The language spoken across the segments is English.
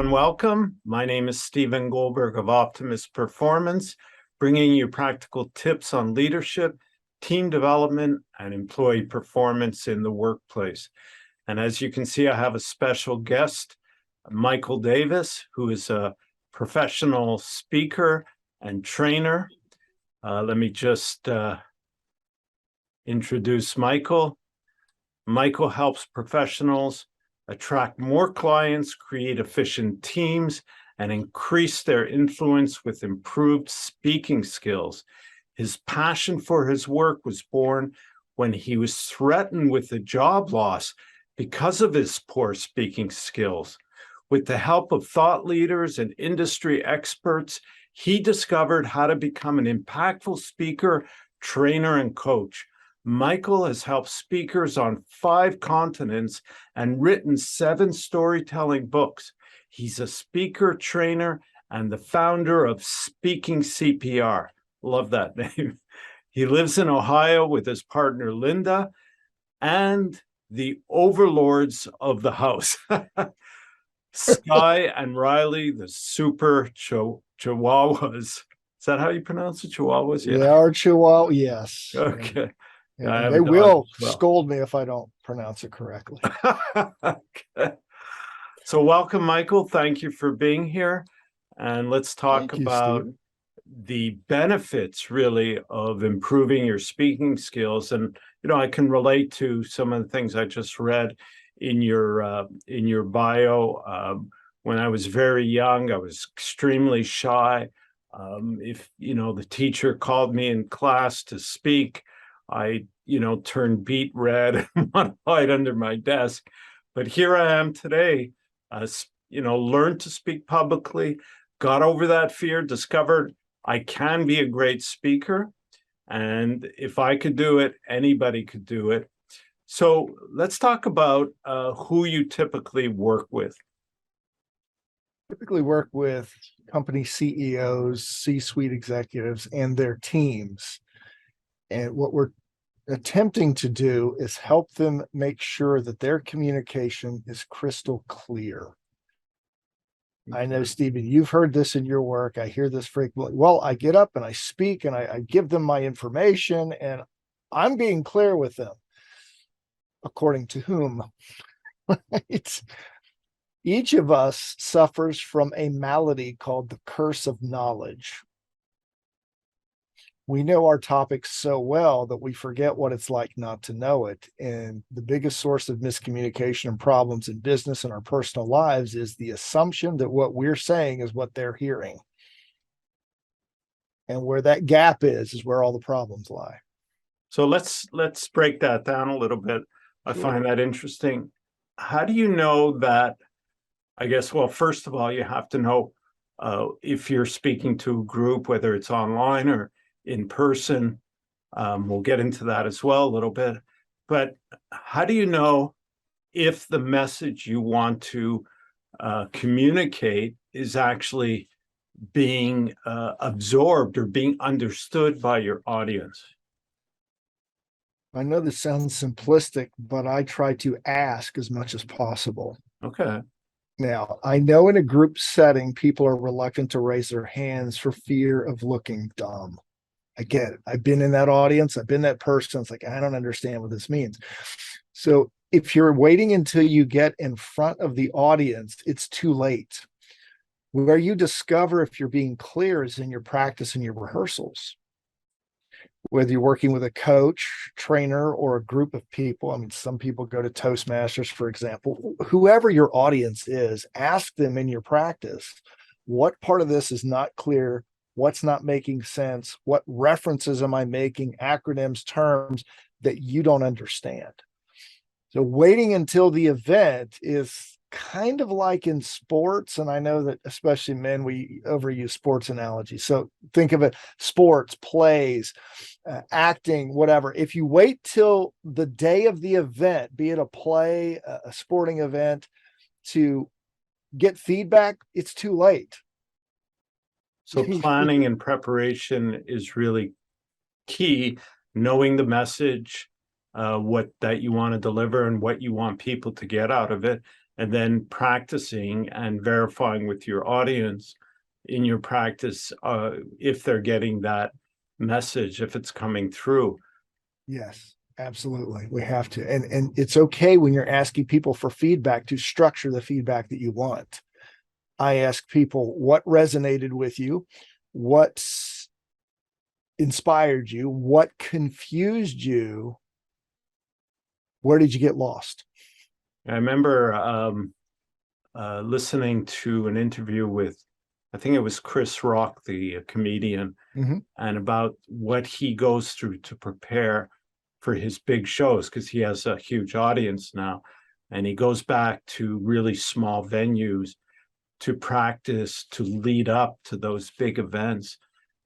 and welcome. My name is Stephen Goldberg of Optimus Performance, bringing you practical tips on leadership, team development, and employee performance in the workplace. And as you can see, I have a special guest, Michael Davis, who is a professional speaker and trainer. Let me just introduce Michael. Michael helps professionals attract more clients, create efficient teams, and increase their influence with improved speaking skills. His passion for his work was born when he was threatened with a job loss because of his poor speaking skills. With the help of thought leaders and industry experts, he discovered how to become an impactful speaker, trainer, and coach. Michael has helped speakers on 5 continents and written 7 storytelling books. He's a speaker, trainer, and the founder of Speaking CPR. Love that name. He lives in Ohio with his partner, Linda, and the overlords of the house, Sky and Riley, the super chihuahuas. Is that how you pronounce it? Chihuahuas? Yeah. They are Chihuahua, yes. Okay. And they will scold me if I don't pronounce it correctly. Okay. So welcome, Michael. Thank you for being here. And let's talk about the benefits, really, of improving your speaking skills. And, I can relate to some of the things I just read in your bio. When I was very young, I was extremely shy. If, the teacher called me in class to speak, I, turned beet red and want to hide under my desk. But here I am today, learned to speak publicly, got over that fear, discovered I can be a great speaker. And if I could do it, anybody could do it. So let's talk about who you typically work with. Typically work with company CEOs, C-suite executives, and their teams. And what we're attempting to do is help them make sure that their communication is crystal clear. I know, Stephen, you've heard this in your work. I hear this frequently. Well, I get up and I speak and I give them my information and I'm being clear with them. According to whom? Right? Each of us suffers from a malady called the curse of knowledge. We know our topics so well that we forget what it's like not to know it. And the biggest source of miscommunication and problems in business and our personal lives is the assumption that what we're saying is what they're hearing. And where that gap is where all the problems lie. So let's break that down a little bit. I find that interesting. How do you know that? I guess, well, first of all, you have to know if you're speaking to a group, whether it's online or in person. We'll get into that as well a little bit. But how do you know if the message you want to communicate is actually being absorbed or being understood by your audience? I know this sounds simplistic, but I try to ask as much as possible. Okay. Now, I know in a group setting, people are reluctant to raise their hands for fear of looking dumb. I get it. I've been in that audience. I've been that person. It's like, I don't understand what this means. So if you're waiting until you get in front of the audience, it's too late. Where you discover if you're being clear is in your practice and your rehearsals. Whether you're working with a coach, trainer, or a group of people. I mean, some people go to Toastmasters, for example. Whoever your audience is, ask them in your practice, what part of this is not clear? What's not making sense? What references am I making, acronyms, terms that you don't understand? So waiting until the event is kind of like in sports. And I know that especially men, we overuse sports analogies. So think of it, sports, plays, acting, whatever. If you wait till the day of the event, be it a play, a sporting event, to get feedback, it's too late. So planning and preparation is really key, knowing the message, what that you want to deliver and what you want people to get out of it. and then practicing and verifying with your audience in your practice if they're getting that message, if it's coming through. Yes, absolutely. We have to. And it's okay when you're asking people for feedback to structure the feedback that you want. I ask people what resonated with you, what inspired you, what confused you, where did you get lost? I remember listening to an interview with, I think it was Chris Rock, the comedian, and about what he goes through to prepare for his big shows, because he has a huge audience now. And he goes back to really small venues to practice, to lead up to those big events.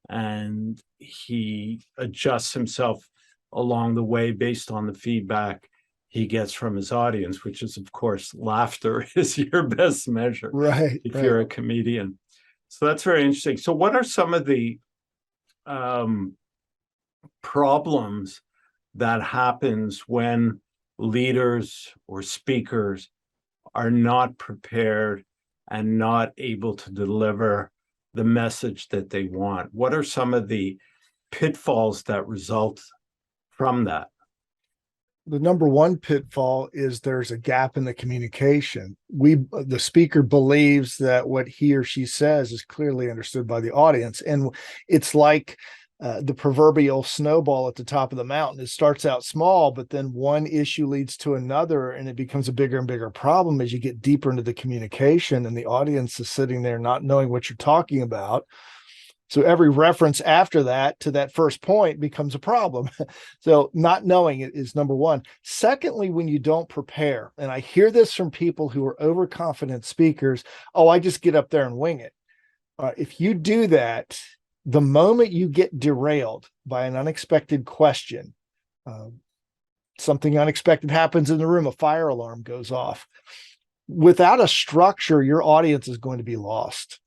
And he adjusts himself along the way based on the feedback he gets from his audience, which is, of course, laughter is your best measure, right? if you're a comedian. So that's very interesting. So what are some of the problems that happens when leaders or speakers are not prepared and not able to deliver the message that they want? What are some of the pitfalls that result from that? The number one pitfall is there's a gap in the communication. The speaker believes that what he or she says is clearly understood by the audience. And it's like the proverbial snowball at the top of the mountain. It starts out small, but then one issue leads to another, and it becomes a bigger and bigger problem as you get deeper into the communication, and the audience is sitting there not knowing what you're talking about. So every reference after that to that first point becomes a problem. So not knowing it is number one. Secondly, when you don't prepare, and I hear this from people who are overconfident speakers, oh, I just get up there and wing it. If you do that, the moment you get derailed by an unexpected question, something unexpected happens in the room, a fire alarm goes off. Without a structure, your audience is going to be lost.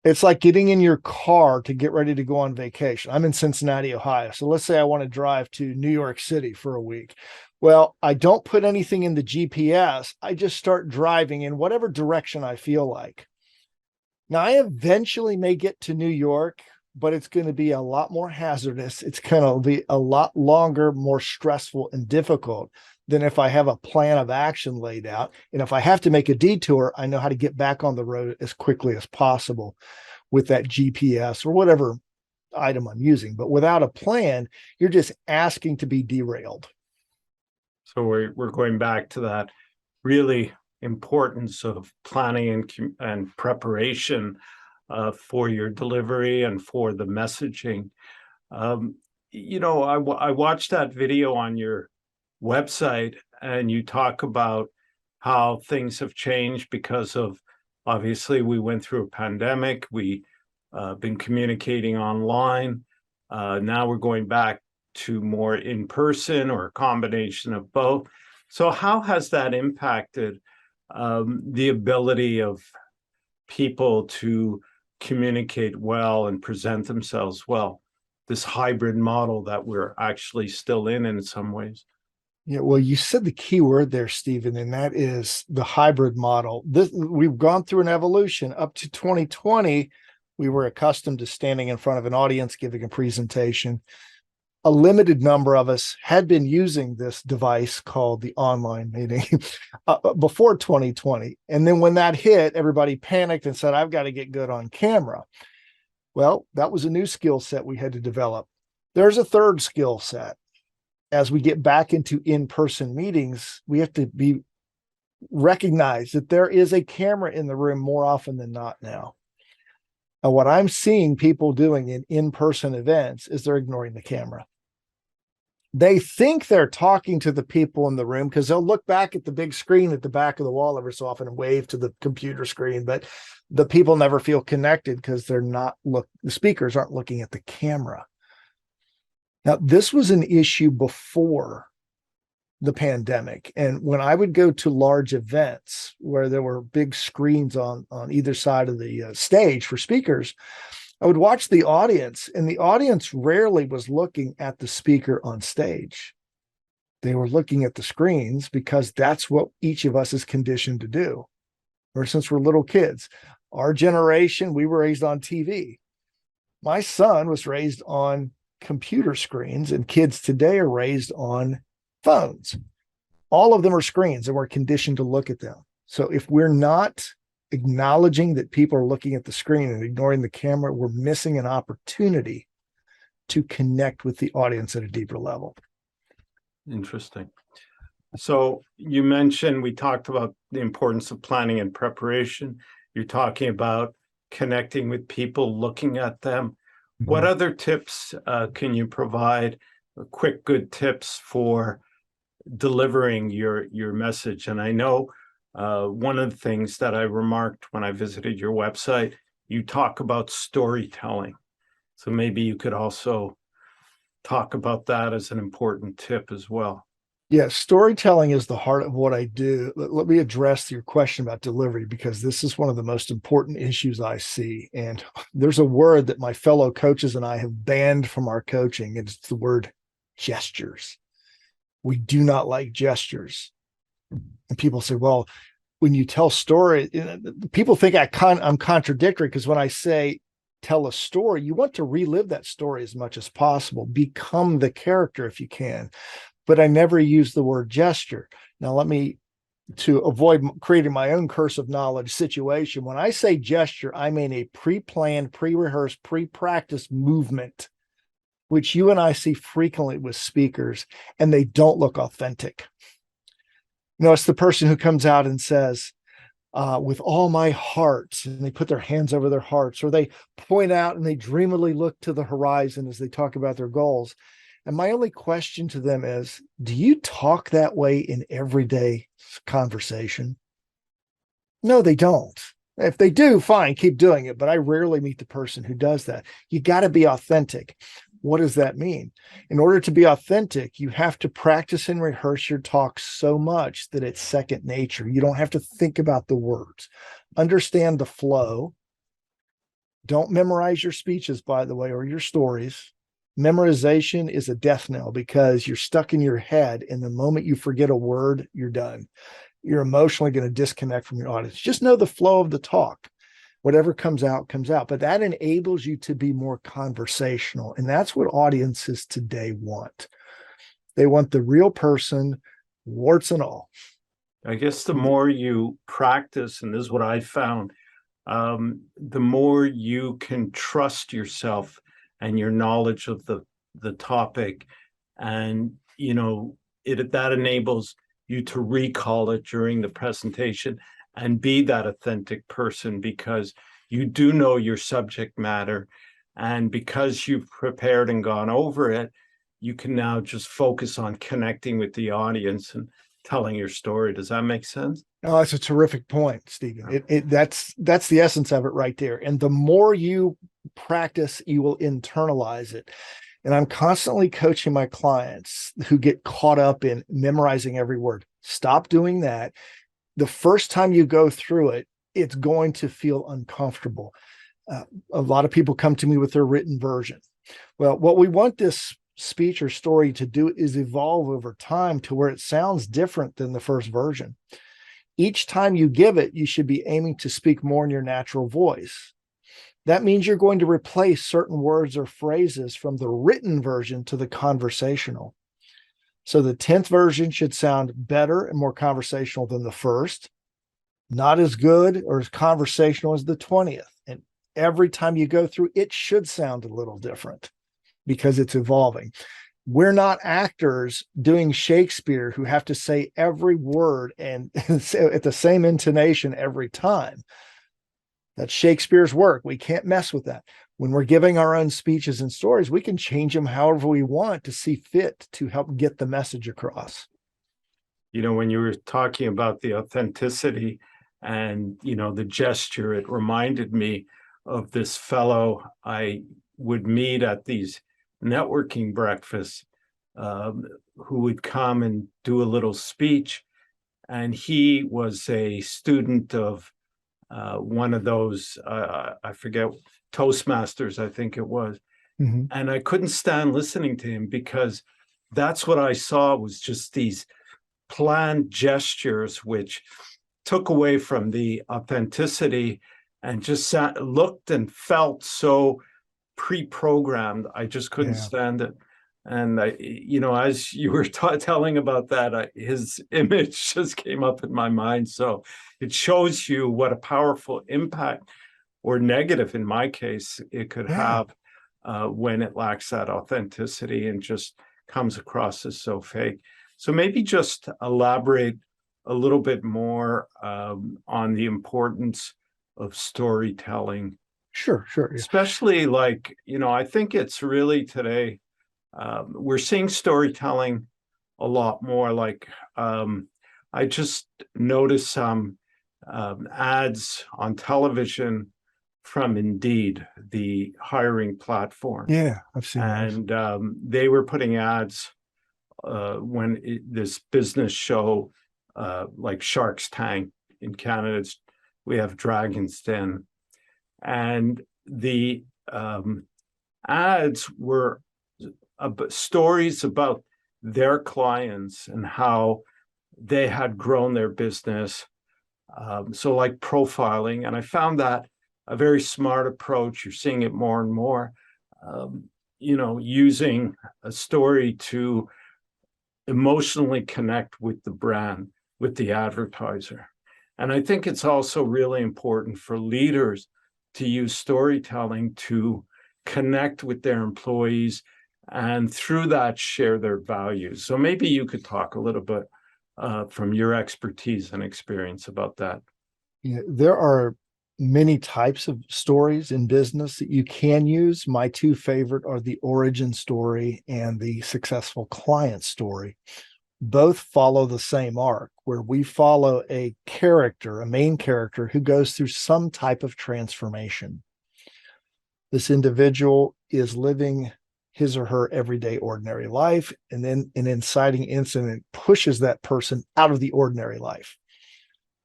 It's like getting in your car to get ready to go on vacation. I'm in Cincinnati, Ohio. So let's say I want to drive to New York City for a week. Well, I don't put anything in the GPS. I just start driving in whatever direction I feel like. Now, I eventually may get to New York, but it's going to be a lot more hazardous. It's going to be a lot longer, more stressful and difficult than if I have a plan of action laid out. And if I have to make a detour, I know how to get back on the road as quickly as possible with that GPS or whatever item I'm using. But without a plan, you're just asking to be derailed. So we're going back to that really importance of planning and preparation for your delivery and for the messaging. I watched that video on your website, and you talk about how things have changed because of, obviously, we went through a pandemic. We been communicating online. Now we're going back to more in person or a combination of both. So how has that impacted the ability of people to communicate well and present themselves well, this hybrid model that we're actually still in some ways? Yeah, well, you said the key word there, Stephen, and that is the hybrid model. We've gone through an evolution. Up to 2020, we were accustomed to standing in front of an audience, giving a presentation. A limited number of us had been using this device called the online meeting before 2020. And then when that hit, everybody panicked and said, I've got to get good on camera. Well, that was a new skill set we had to develop. There's a third skill set. As we get back into in-person meetings, we have to recognize that there is a camera in the room more often than not now. And what I'm seeing people doing in in-person events is they're ignoring the camera. They think they're talking to the people in the room because they'll look back at the big screen at the back of the wall every so often and wave to the computer screen, but the people never feel connected because the speakers aren't looking at the camera. Now, this was an issue before the pandemic. And when I would go to large events where there were big screens on either side of the stage for speakers, I would watch the audience, and the audience rarely was looking at the speaker on stage. They were looking at the screens because that's what each of us is conditioned to do. Or since we're little kids, our generation, we were raised on TV. My son was raised on computer screens, and kids today are raised on phones. All of them are screens, and we're conditioned to look at them. So if we're not acknowledging that people are looking at the screen and ignoring the camera, we're missing an opportunity to connect with the audience at a deeper level. Interesting. So you mentioned, we talked about the importance of planning and preparation. You're talking about connecting with people, looking at them. What other tips can you provide? Quick, good tips for delivering your message. And I know one of the things that I remarked when I visited your website, you talk about storytelling. So maybe you could also talk about that as an important tip as well. Yeah, storytelling is the heart of what I do. Let me address your question about delivery, because this is one of the most important issues I see. And there's a word that my fellow coaches and I have banned from our coaching, and it's the word gestures. We do not like gestures. And people say, well, when you tell story, people think I'm contradictory, because when I say tell a story, you want to relive that story as much as possible, become the character if you can. But I never use the word gesture. Now, to avoid creating my own curse of knowledge situation, when I say gesture, I mean a pre-planned, pre-rehearsed, pre-practiced movement, which you and I see frequently with speakers, and they don't look authentic. It's the person who comes out and says, with all my heart, and they put their hands over their hearts, or they point out and they dreamily look to the horizon as they talk about their goals. And my only question to them is, do you talk that way in everyday conversation? No, they don't. If they do, fine, keep doing it. But I rarely meet the person who does that. You got to be authentic. What does that mean? In order to be authentic, you have to practice and rehearse your talk so much that it's second nature. You don't have to think about the words. Understand the flow. Don't memorize your speeches, by the way, or your stories. Memorization is a death knell, because you're stuck in your head, and the moment you forget a word, you're done. You're emotionally going to disconnect from your audience. Just know the flow of the talk. Whatever comes out, comes out. But that enables you to be more conversational. And that's what audiences today want. They want the real person, warts and all. I guess the more you practice, and this is what I found, the more you can trust yourself and your knowledge of the topic, and that enables you to recall it during the presentation and be that authentic person, because you do know your subject matter, and because you've prepared and gone over it, you can now just focus on connecting with the audience and telling your story. Does that make sense? Oh, that's a terrific point, Stephen. That's the essence of it right there. And the more you practice, you will internalize it. And I'm constantly coaching my clients who get caught up in memorizing every word. Stop doing that. The first time you go through it, it's going to feel uncomfortable. A lot of people come to me with their written version. Well, what we want this speech or story to do is evolve over time to where it sounds different than the first version. Each time you give it, you should be aiming to speak more in your natural voice. That means you're going to replace certain words or phrases from the written version to the conversational. So the 10th version should sound better and more conversational than the first, not as good or as conversational as the 20th. And every time you go through, it should sound a little different because it's evolving. We're not actors doing Shakespeare who have to say every word and at the same intonation every time. That's Shakespeare's work. We can't mess with that. When we're giving our own speeches and stories, we can change them however we want to see fit to help get the message across. When you were talking about the authenticity and, the gesture, it reminded me of this fellow I would meet at these networking breakfasts, who would come and do a little speech. And he was a student of one of those, I forget, Toastmasters, I think it was. Mm-hmm. And I couldn't stand listening to him because that's what I saw, was just these planned gestures, which took away from the authenticity and just looked and felt so pre-programmed. I just couldn't Yeah. stand it. And as you were telling about that, his image just came up in my mind. So it shows you what a powerful impact, or negative in my case, it could Yeah. have when it lacks that authenticity and just comes across as so fake. So maybe just elaborate a little bit more on the importance of storytelling, Sure. Yeah. especially I think it's really today, we're seeing storytelling a lot more. I just noticed some ads on television from Indeed, the hiring platform. Yeah. I've seen those. And they were putting ads when this business show, like Shark's Tank in Canada, we have Dragon's Den. And the ads were stories about their clients and how they had grown their business. So like profiling, and I found that a very smart approach. You're seeing it more and more, using a story to emotionally connect with the brand, with the advertiser. And I think it's also really important for leaders to use storytelling to connect with their employees and through that share their values. So maybe you could talk a little bit from your expertise and experience about that. Yeah, there are many types of stories in business that you can use. My two favorite are the origin story and the successful client story. Both follow the same arc, where we follow a character, a main character, who goes through some type of transformation. This individual is living his or her everyday ordinary life, and then an inciting incident pushes that person out of the ordinary life.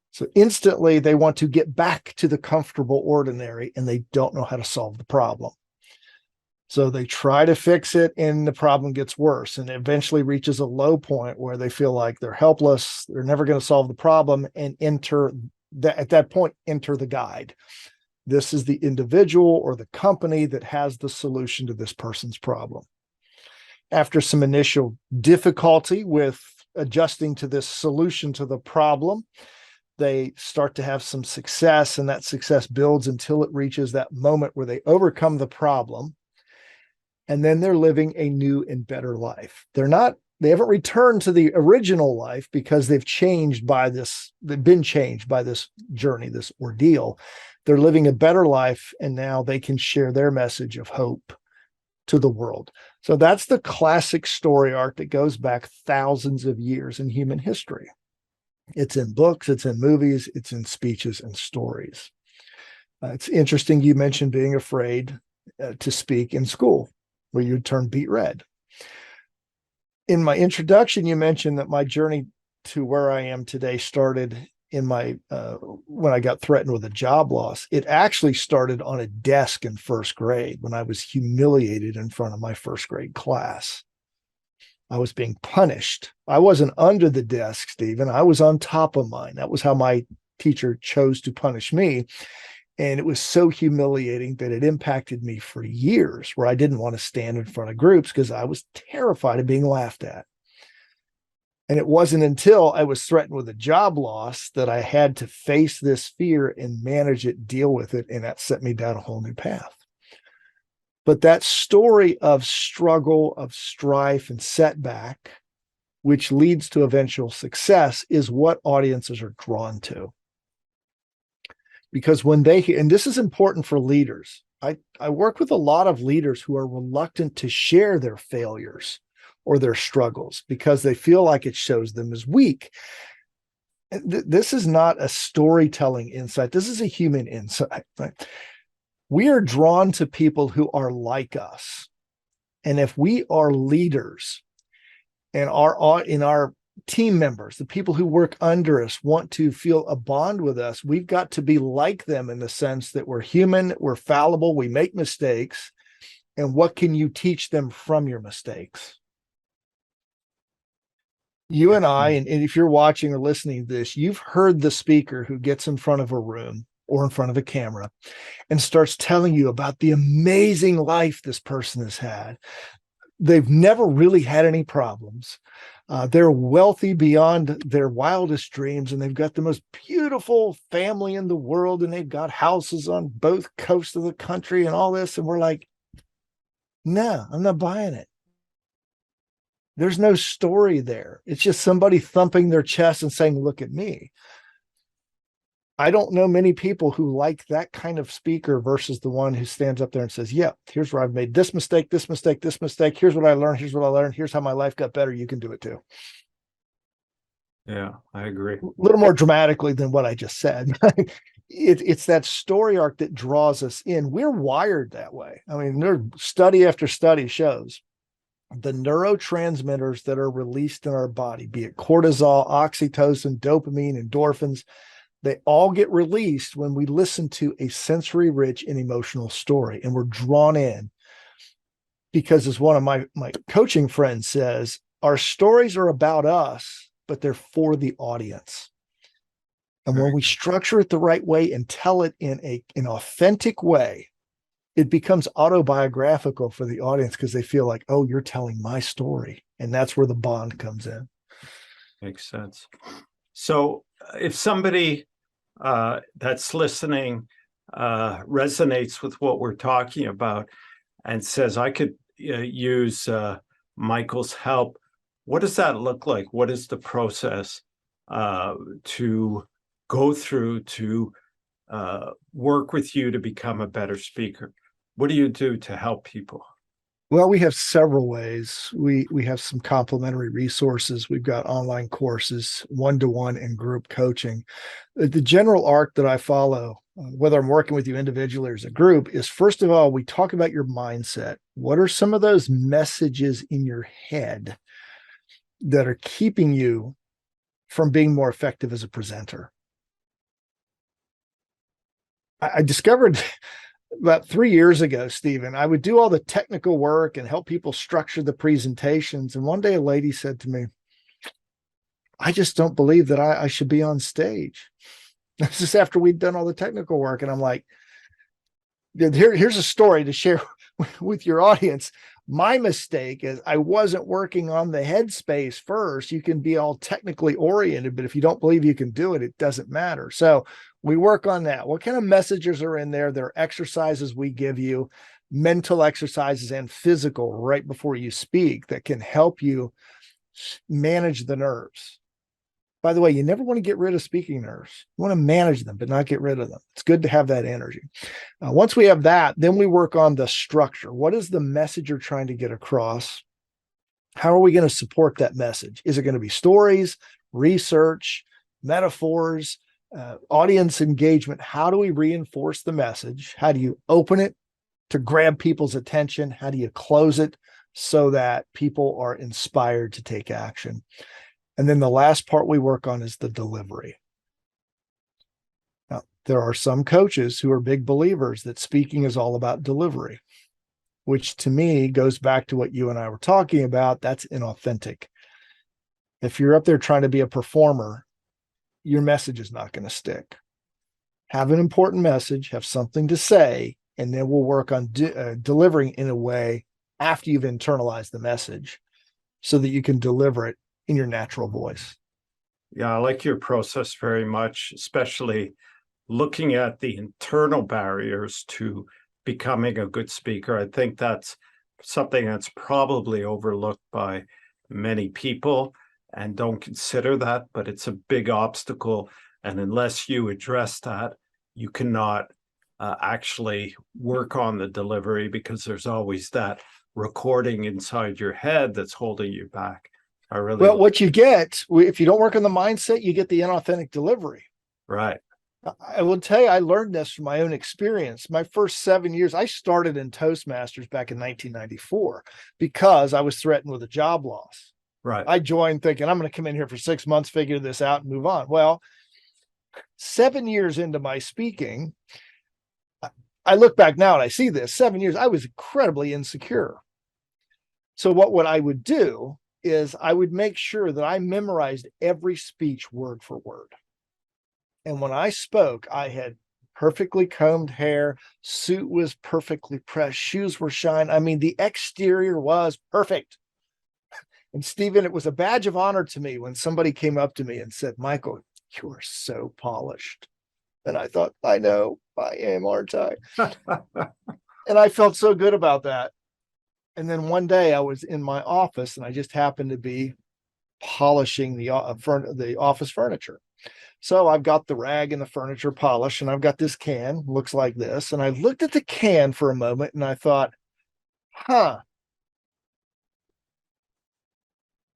So instantly they want to get back to the comfortable ordinary, and they don't know how to solve the problem. So they try to fix it, and the problem gets worse, and eventually reaches a low point where they feel like they're helpless. They're never going to solve the problem, and at that point, enter the guide. This is the individual or the company that has the solution to this person's problem. After some initial difficulty with adjusting to this solution to the problem, they start to have some success, and that success builds until it reaches that moment where they overcome the problem. And then they're living a new and better life. They haven't returned to the original life because they've been changed by this journey, this ordeal. They're living a better life, and now they can share their message of hope to the world. So that's the classic story arc that goes back thousands of years in human history. It's in books, it's in movies, it's in speeches and stories. It's interesting you mentioned being afraid to speak in school, where you'd turn beet red. In my introduction, you mentioned that my journey to where I am today started in when I got threatened with a job loss. It actually started on a desk in first grade when I was humiliated in front of my first grade class. I was being punished. I wasn't under the desk, Stephen. I was on top of mine. That was how my teacher chose to punish me. And it was so humiliating that it impacted me for years, where I didn't want to stand in front of groups because I was terrified of being laughed at. And it wasn't until I was threatened with a job loss that I had to face this fear and manage it, deal with it. And that set me down a whole new path. But that story of struggle, of strife and setback, which leads to eventual success, is what audiences are drawn to. Because when and this is important for leaders. I work with a lot of leaders who are reluctant to share their failures or their struggles because they feel like it shows them as weak. This is not a storytelling insight. This is a human insight. Right? We are drawn to people who are like us. And if we are leaders and our team members, the people who work under us, want to feel a bond with us, we've got to be like them in the sense that we're human, we're fallible, we make mistakes. And what can you teach them from your mistakes? You and I, and if you're watching or listening to this, you've heard the speaker who gets in front of a room or in front of a camera and starts telling you about the amazing life this person has had. They've never really had any problems. They're wealthy beyond their wildest dreams, and they've got the most beautiful family in the world, and they've got houses on both coasts of the country and all this. And we're like, no, I'm not buying it. There's no story there. It's just somebody thumping their chest and saying, look at me. I don't know many people who like that kind of speaker versus the one who stands up there and says, yeah, here's where I've made this mistake, this mistake, this mistake. Here's what I learned. Here's what I learned. Here's how my life got better. You can do it too. Yeah, I agree. A little more dramatically than what I just said. It's that story arc that draws us in. We're wired that way. I mean, study after study shows the neurotransmitters that are released in our body, be it cortisol, oxytocin, dopamine, endorphins, they all get released when we listen to a sensory rich and emotional story, and we're drawn in because, as one of my coaching friends says, our stories are about us, but they're for the audience. And when we structure it the right way and tell it in an authentic way, it becomes autobiographical for the audience because they feel like, oh, you're telling my story. And that's where the bond comes in. Makes sense. So if somebody that's listening resonates with what we're talking about and says, I could use Michael's help, what does that look like? What is the process to go through to work with you to become a better speaker? What do you do to help people? Well, we have several ways. We have some complementary resources. We've got online courses, one-to-one and group coaching. The general arc that I follow, whether I'm working with you individually or as a group, is first of all, we talk about your mindset. What are some of those messages in your head that are keeping you from being more effective as a presenter? I discovered about 3 years ago, Stephen, I would do all the technical work and help people structure the presentations. And one day a lady said to me, I just don't believe that I should be on stage. This is after we'd done all the technical work. And I'm like, here's a story to share with your audience. My mistake is I wasn't working on the headspace first. You can be all technically oriented, but if you don't believe you can do it, it doesn't matter. So we work on that. What kind of messages are in there? There are exercises we give you, mental exercises and physical right before you speak that can help you manage the nerves. By the way, you never want to get rid of speaking nerves. You want to manage them, but not get rid of them. It's good to have that energy. Once we have that, then we work on the structure. What is the message you're trying to get across? How are we going to support that message? Is it going to be stories, research, metaphors, audience engagement? How do we reinforce the message? How do you open it to grab people's attention? How do you close it so that people are inspired to take action? And then the last part we work on is the delivery. Now, there are some coaches who are big believers that speaking is all about delivery, which to me goes back to what you and I were talking about. That's inauthentic. If you're up there trying to be a performer, your message is not going to stick. Have an important message, have something to say, and then we'll work on delivering in a way after you've internalized the message so that you can deliver it in your natural voice. Yeah, I like your process very much, especially looking at the internal barriers to becoming a good speaker. I think that's something that's probably overlooked by many people and don't consider that, but it's a big obstacle. And unless you address that, you cannot actually work on the delivery because there's always that recording inside your head that's holding you back. Well, what you get, if you don't work on the mindset, you get the inauthentic delivery. Right. I will tell you, I learned this from my own experience. My first 7 years, I started in Toastmasters back in 1994 because I was threatened with a job loss. Right. I joined thinking I'm going to come in here for 6 months, figure this out and move on. Well, 7 years into my speaking, I look back now and I see this 7 years, I was incredibly insecure. So what I would do is I would make sure that I memorized every speech word for word. And when I spoke, I had perfectly combed hair, suit was perfectly pressed, shoes were shined. I mean, the exterior was perfect. And Stephen, it was a badge of honor to me when somebody came up to me and said, Michael, you are so polished. And I thought, I know I am, aren't I? And I felt so good about that. And then one day I was in my office and I just happened to be polishing the office furniture. So I've got the rag and the furniture polish, and I've got this can, looks like this. And I looked at the can for a moment and I thought,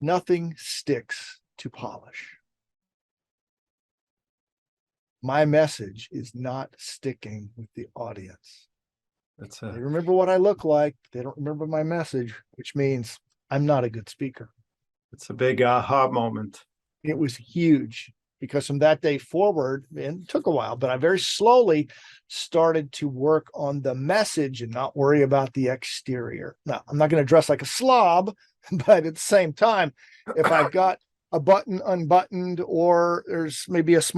nothing sticks to polish. My message is not sticking with the audience. They remember what I look like. They don't remember my message, which means I'm not a good speaker. It's a big aha moment. It was huge because from that day forward, and it took a while, but I very slowly started to work on the message and not worry about the exterior. Now, I'm not going to dress like a slob, but at the same time, if I've got a button unbuttoned or there's maybe a small